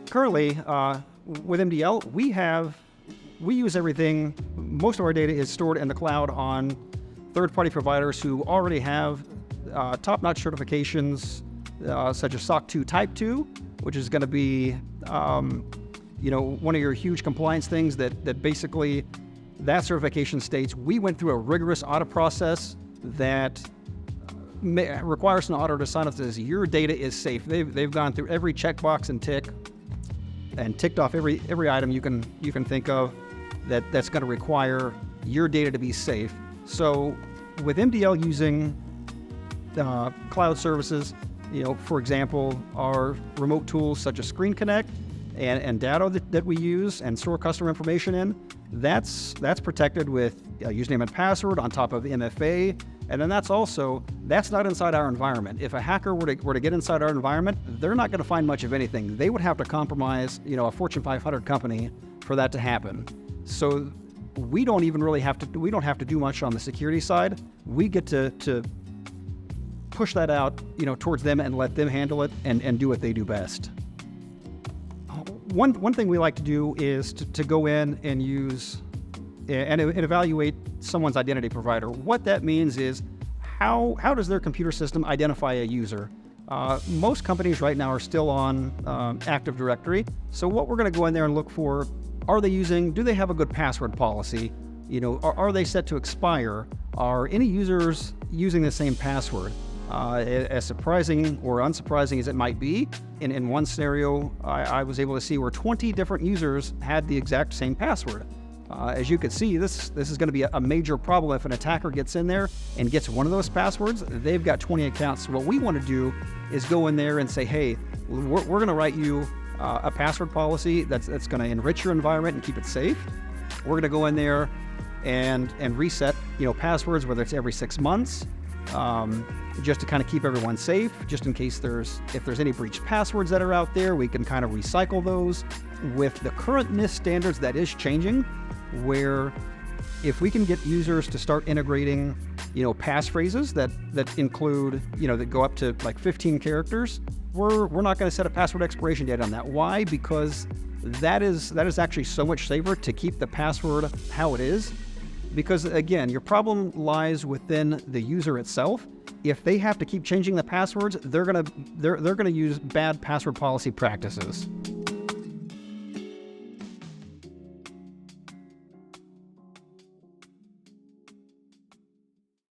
currently, with MDL, we use everything. Most of our data is stored in the cloud on third-party providers who already have top-notch certifications, such as SOC 2 Type 2, which is going to be, one of your huge compliance things that basically that certification states we went through a rigorous audit process that requires an auditor to sign up that says your data is safe. They've gone through every checkbox and ticked off every item you can think of that's going to require your data to be safe. So with MDL using cloud services, for example, our remote tools such as Screen Connect and data that we use and store customer information in, that's protected with username and password on top of MFA. And then that's not inside our environment. If a hacker were to get inside our environment, they're not going to find much of anything. They would have to compromise, a Fortune 500 company for that to happen. So we don't even really have to do much on the security side. We get to push that out, towards them and let them handle it and do what they do best. One thing we like to do is to go in and use and evaluate someone's identity provider. What that means is how does their computer system identify a user? Most companies right now are still on Active Directory. So what we're going to go in there and look for, do they have a good password policy? Are they set to expire? Are any users using the same password? As surprising or unsurprising as it might be, in one scenario, I was able to see where 20 different users had the exact same password. As you can see, this is going to be a major problem if an attacker gets in there and gets one of those passwords. They've got 20 accounts. So what we want to do is go in there and say, hey, we're going to write you a password policy that's going to enrich your environment and keep it safe. We're going to go in there and reset passwords, whether it's every 6 months, just to kind of keep everyone safe, just in case if there's any breached passwords that are out there, we can kind of recycle those. With the current NIST standards, that is changing, where if we can get users to start integrating, passphrases that include, that go up to like 15 characters, we're not going to set a password expiration date on that. Why? Because that is actually so much safer to keep the password how it is. Because again, your problem lies within the user itself. If they have to keep changing the passwords, they're gonna use bad password policy practices.